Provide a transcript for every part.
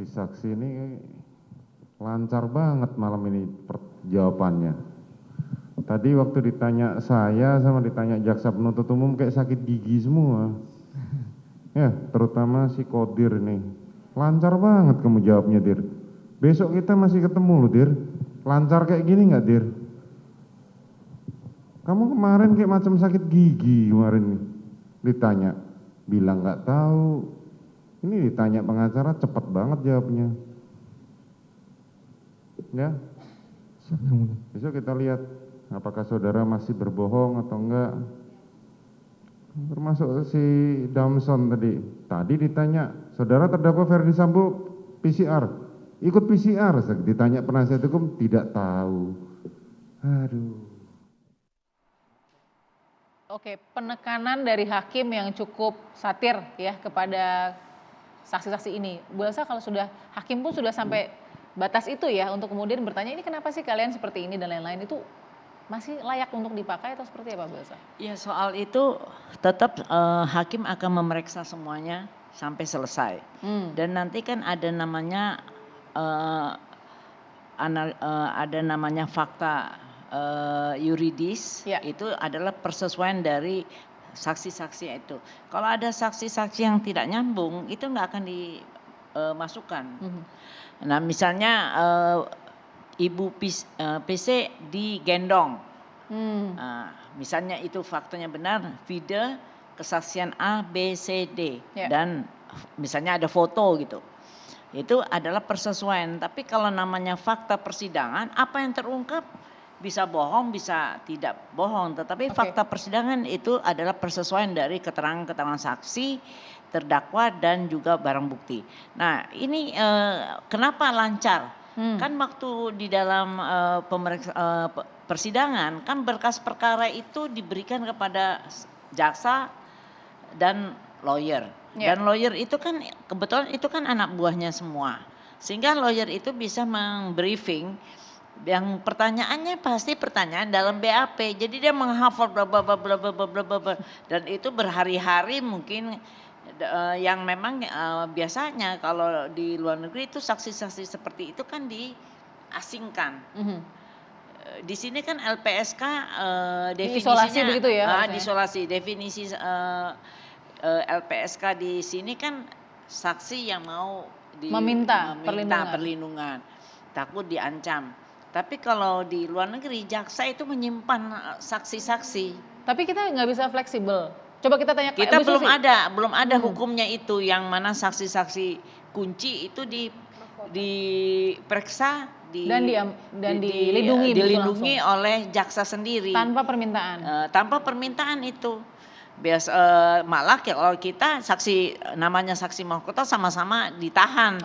saksi-saksi ini lancar banget malam ini jawabannya. Tadi waktu ditanya saya sama ditanya jaksa penuntut umum kayak sakit gigi semua. Ya, terutama si Kodir nih. Lancar banget kamu jawabnya, Dir. Besok kita masih ketemu loh, Dir. Lancar kayak gini nggak, Dir? Kamu kemarin kayak macam sakit gigi kemarin nih. Ditanya, bilang nggak tahu. Ini ditanya pengacara cepet banget jawabnya. Ya. Besok kita lihat apakah saudara masih berbohong atau enggak. Termasuk si Damson tadi. Tadi ditanya, saudara terdakwa Ferdi Sambo PCR. Ikut PCR, ditanya penasihat hukum, tidak tahu. Aduh. Oke, penekanan dari hakim yang cukup satir ya kepada saksi-saksi ini. Bu Elsa, kalau sudah hakim pun sudah sampai batas itu ya untuk kemudian bertanya ini kenapa sih kalian seperti ini dan lain-lain, itu masih layak untuk dipakai atau seperti apa Bu Elsa? Ya, soal itu tetap hakim akan memeriksa semuanya sampai selesai. Dan nanti kan ada namanya fakta yuridis, Ya. itu adalah persesuaian dari saksi-saksi itu. Kalau ada saksi-saksi yang tidak nyambung, itu nggak akan dimasukkan. Nah, misalnya Ibu PC digendong. Misalnya itu faktanya benar, video kesaksian A, B, C, D. Ya. Dan misalnya ada foto gitu. Itu adalah persesuaian. Tapi kalau namanya fakta persidangan, apa yang terungkap bisa bohong, bisa tidak bohong. Tetapi fakta persidangan itu adalah persesuaian dari keterangan-keterangan saksi, terdakwa dan juga barang bukti. Nah, ini kenapa lancar? Kan waktu di dalam persidangan kan berkas perkara itu diberikan kepada jaksa dan lawyer. Dan lawyer itu kan kebetulan itu kan anak buahnya semua. Sehingga lawyer itu bisa membriefing yang pertanyaannya pasti pertanyaan dalam BAP. Jadi dia menghafal bla bla bla bla bla bla bla dan itu berhari-hari mungkin. Yang memang biasanya kalau di luar negeri itu saksi-saksi seperti itu kan diasingkan. Di sini kan LPSK definisinya diisolasi begitu ya? Diisolasi. Definisi LPSK di sini kan saksi yang mau meminta perlindungan, takut diancam. Tapi kalau di luar negeri jaksa itu menyimpan saksi-saksi. Tapi kita nggak bisa fleksibel. Coba kita tanya kita belum ada hukumnya itu yang mana saksi-saksi kunci itu diperiksa dan dilindungi oleh jaksa sendiri tanpa permintaan. Itu biasa malah kalau kita namanya saksi mahkota sama-sama ditahan.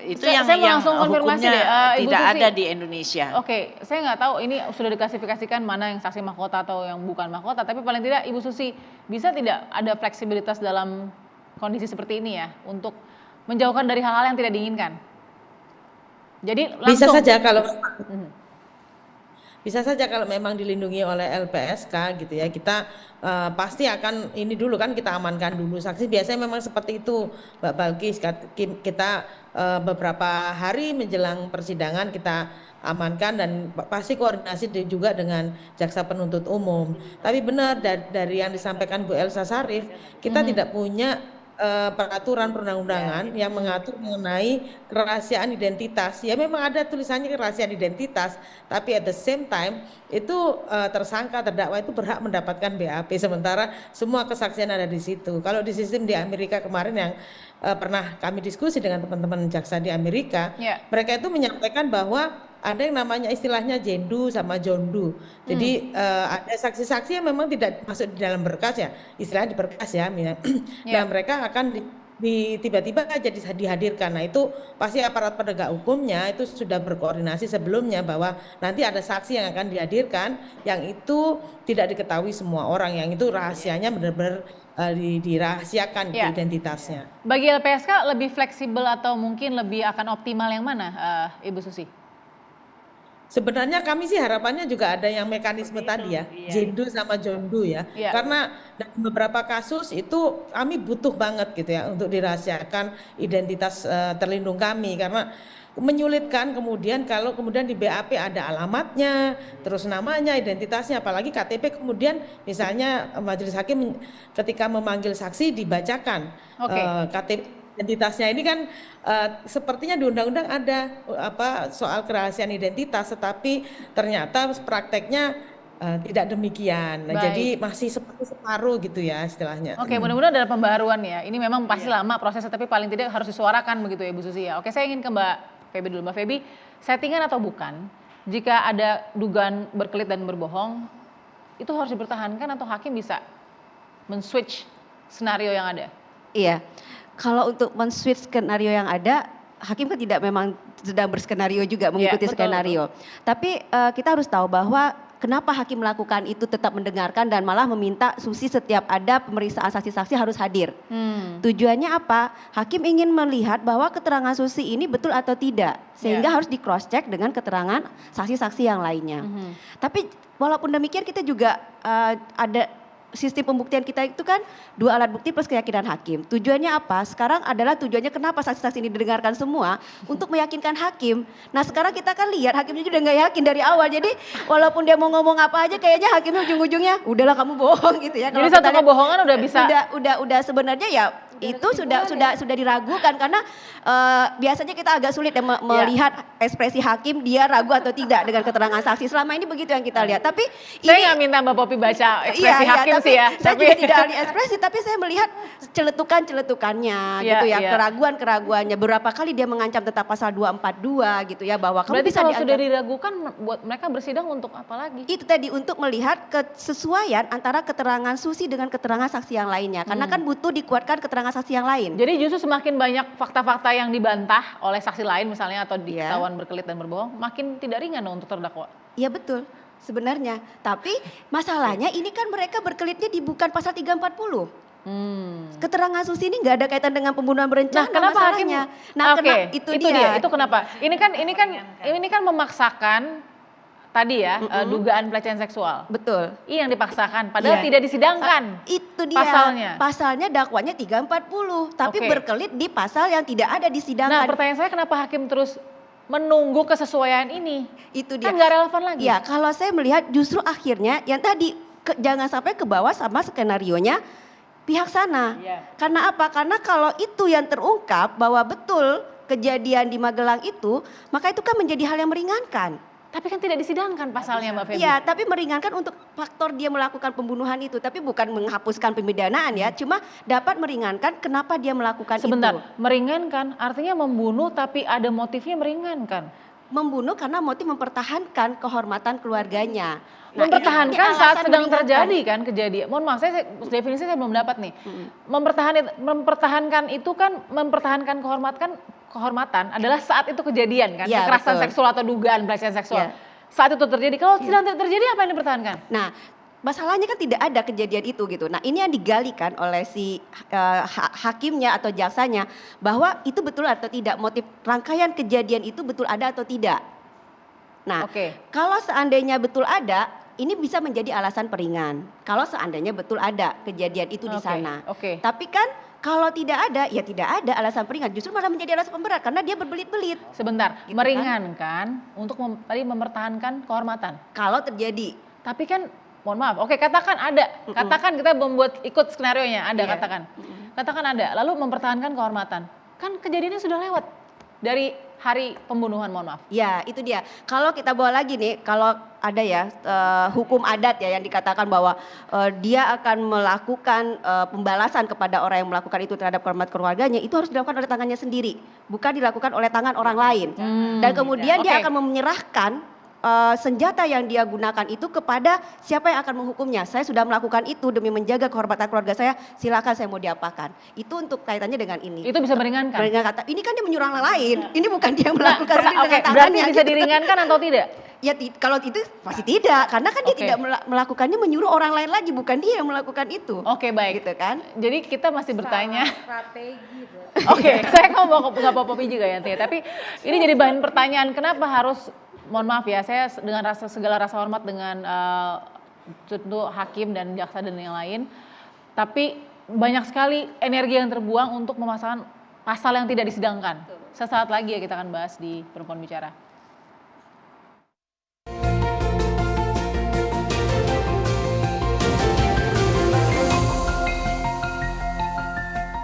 Itu yang hukumnya tidak ada di Indonesia. Saya nggak tahu ini sudah diklasifikasikan mana yang saksi mahkota atau yang bukan mahkota, tapi paling tidak Ibu Susi bisa tidak ada fleksibilitas dalam kondisi seperti ini ya untuk menjauhkan dari hal-hal yang tidak diinginkan. Jadi langsung bisa saja kalau memang dilindungi oleh LPSK gitu ya, kita pasti akan ini dulu kan kita amankan dulu saksi. Biasanya memang seperti itu Mbak Balkis, kita beberapa hari menjelang persidangan kita amankan dan pasti koordinasi juga dengan jaksa penuntut umum. Tapi benar dari yang disampaikan Bu Elsa Sarif, kita tidak punya peraturan perundang-undangan yang mengatur mengenai kerahasiaan identitas. Ya memang ada tulisannya kerahasiaan identitas, tapi at the same time itu tersangka terdakwa itu berhak mendapatkan BAP, sementara semua kesaksian ada di situ. Kalau di sistem di Amerika kemarin yang pernah kami diskusi dengan teman-teman jaksa di Amerika, mereka itu menyampaikan bahwa ada yang namanya istilahnya jendu sama jondu. Jadi ada saksi-saksi yang memang tidak masuk di dalam berkas ya, istilahnya di berkas ya. Nah mereka akan tiba-tiba aja dihadirkan. Nah itu pasti aparat penegak hukumnya itu sudah berkoordinasi sebelumnya bahwa nanti ada saksi yang akan dihadirkan yang itu tidak diketahui semua orang, yang itu rahasianya benar-benar dirahasiakan identitasnya. Bagi LPSK lebih fleksibel atau mungkin lebih akan optimal yang mana Ibu Susi? Sebenarnya kami sih harapannya juga ada yang mekanisme Seperti tadi itu, ya, iya. Jendu sama Jondu ya. Iya. Karena dalam beberapa kasus itu kami butuh banget gitu ya untuk dirahasiakan identitas terlindung kami, karena menyulitkan kemudian kalau kemudian di BAP ada alamatnya, terus namanya, identitasnya, apalagi KTP kemudian misalnya majelis hakim ketika memanggil saksi dibacakan Oke. KTP identitasnya. Ini kan sepertinya di undang-undang ada apa soal kerahasiaan identitas, tetapi ternyata prakteknya tidak demikian. Nah, Baik. jadi masih seperti separuh gitu ya istilahnya. Oke, mudah-mudahan ada pembaruan ya. Ini memang pasti lama prosesnya, tapi paling tidak harus disuarakan begitu ya Bu Susi ya. Oke, saya ingin ke Mbak Feby dulu. Mbak Feby, settingan atau bukan, jika ada dugaan berkelit dan berbohong, itu harus dipertahankan atau hakim bisa men-switch skenario yang ada? Iya, kalau untuk men-switch skenario yang ada, hakim kan tidak memang sedang berskenario juga mengikuti betul, skenario. Tapi kita harus tahu bahwa kenapa hakim melakukan itu, tetap mendengarkan dan malah meminta Susi setiap ada pemeriksaan saksi-saksi harus hadir. Tujuannya apa? Hakim ingin melihat bahwa keterangan Susi ini betul atau tidak, sehingga harus di cross check dengan keterangan saksi-saksi yang lainnya. Tapi walaupun demikian kita juga ada sistem pembuktian kita itu kan 2 alat bukti plus keyakinan hakim. Tujuannya apa? Sekarang adalah tujuannya kenapa saksi-saksi ini didengarkan semua untuk meyakinkan hakim. Nah sekarang kita kan lihat hakimnya juga nggak yakin dari awal. Jadi walaupun dia mau ngomong apa aja kayaknya hakimnya ujung-ujungnya udahlah kamu bohong gitu ya. Jadi satu kebohongan udah bisa. Udah sebenarnya ya itu sudah diragukan karena biasanya kita agak sulit ya melihat ekspresi hakim dia ragu atau tidak dengan keterangan saksi. Selama ini begitu yang kita lihat. Tapi Saya nggak minta Mbak Popi baca ekspresi hakim tapi sih ya. saya juga tidak ahli ekspresi, tapi saya melihat celetukan-celetukannya gitu ya, keraguan-keraguannya. Berapa kali dia mengancam tentang pasal 242 gitu ya, bahwa kamu Berarti bisa kalau dianggap, sudah diragukan, buat mereka bersidang untuk apa lagi? itu tadi untuk melihat kesesuaian antara keterangan Susi dengan keterangan saksi yang lainnya. Karena kan butuh dikuatkan keterangan saksi yang lain. Jadi justru semakin banyak fakta-fakta yang dibantah oleh saksi lain misalnya atau diketahuan berkelit dan berbohong, makin tidak ringan dong untuk terdakwa. Iya betul. Sebenarnya, tapi masalahnya ini kan mereka berkelitnya di bukan pasal 340. Keterangan Susi ini nggak ada kaitan dengan pembunuhan berencana. Nah, kenapa masalahnya. itu dia. Itu kenapa? Ini kan memaksakan tadi ya dugaan pelecehan seksual. Betul. Ini yang dipaksakan, padahal tidak disidangkan. Itu dia. Pasalnya. Pasalnya dakwanya 340, tapi berkelit di pasal yang tidak ada Nah, disidangkan. pertanyaan saya kenapa hakim terus menunggu kesesuaian ini? Itu dia. Kan nggak relevan lagi. Ya, kalau saya melihat justru akhirnya yang tadi jangan sampai ke bawah sama skenarionya pihak sana. Karena apa? Karena kalau itu yang terungkap bahwa betul kejadian di Magelang itu, maka itu kan menjadi hal yang meringankan. Tapi kan tidak disidangkan pasalnya Mbak Feby. Iya, tapi meringankan untuk faktor dia melakukan pembunuhan itu, tapi bukan menghapuskan pemidanaan ya, cuma dapat meringankan kenapa dia melakukan Sebentar, itu. meringankan artinya membunuh tapi ada motifnya meringankan. Membunuh karena motif mempertahankan kehormatan keluarganya. Nah, Mempertahankan ini saat alasan sedang meringankan. terjadi kan kejadian. Mohon maaf, definisi saya belum dapat nih. Mempertahankan itu kan mempertahankan kehormatan adalah saat itu kejadian kan, Ya, kekerasan betul. seksual atau dugaan pelecehan seksual. Ya. Saat itu terjadi. Kalau sedang tidak terjadi apa yang dipertahankan? Nah, masalahnya kan tidak ada kejadian itu gitu. Nah, ini yang digalikan oleh si hakimnya atau jaksanya bahwa itu betul atau tidak, motif rangkaian kejadian itu betul ada atau tidak. Nah, kalau seandainya betul ada, ini bisa menjadi alasan peringan. Kalau seandainya betul ada kejadian itu di sana. Tapi kan kalau tidak ada, ya tidak ada alasan peringan. Justru malah menjadi alasan pemberat karena dia berbelit-belit. Sebentar, Gitu meringankan untuk tadi mempertahankan kehormatan. Kalau terjadi. Tapi kan, mohon maaf, katakan ada. Katakan kita membuat ikut skenarionya, ada katakan. Katakan ada, lalu mempertahankan kehormatan. Kan kejadiannya sudah lewat dari hari pembunuhan, mohon maaf. Ya, itu dia. Kalau kita bawa lagi nih, kalau ada ya hukum adat ya yang dikatakan bahwa dia akan melakukan pembalasan kepada orang yang melakukan itu terhadap kehormatan keluarganya, itu harus dilakukan oleh tangannya sendiri, bukan dilakukan oleh tangan orang lain. Dan kemudian dia akan menyerahkan senjata yang dia gunakan itu kepada siapa yang akan menghukumnya. Saya sudah melakukan itu demi menjaga kehormatan keluarga saya, silakan saya mau diapakan. Itu untuk kaitannya dengan ini. Itu bisa meringankan? Meringankan. Ini kan dia menyuruh orang lain, ini bukan dia melakukan sendiri dengan tangannya. Berarti bisa gitu. diringankan atau tidak? Ya kalau itu pasti tidak, karena kan dia tidak melakukannya, menyuruh orang lain lagi, bukan dia yang melakukan itu. Oke, baik. Gitu kan? Jadi kita masih bertanya. Strategi. Saya nggak mau Popi juga ya, tapi ini jadi bahan pertanyaan, kenapa harus mohon maaf ya, saya dengan segala rasa hormat dengan tentu hakim dan jaksa dan yang lain, tapi banyak sekali energi yang terbuang untuk memasangkan pasal yang tidak disidangkan. Sesaat lagi ya kita akan bahas di Perempuan Bicara.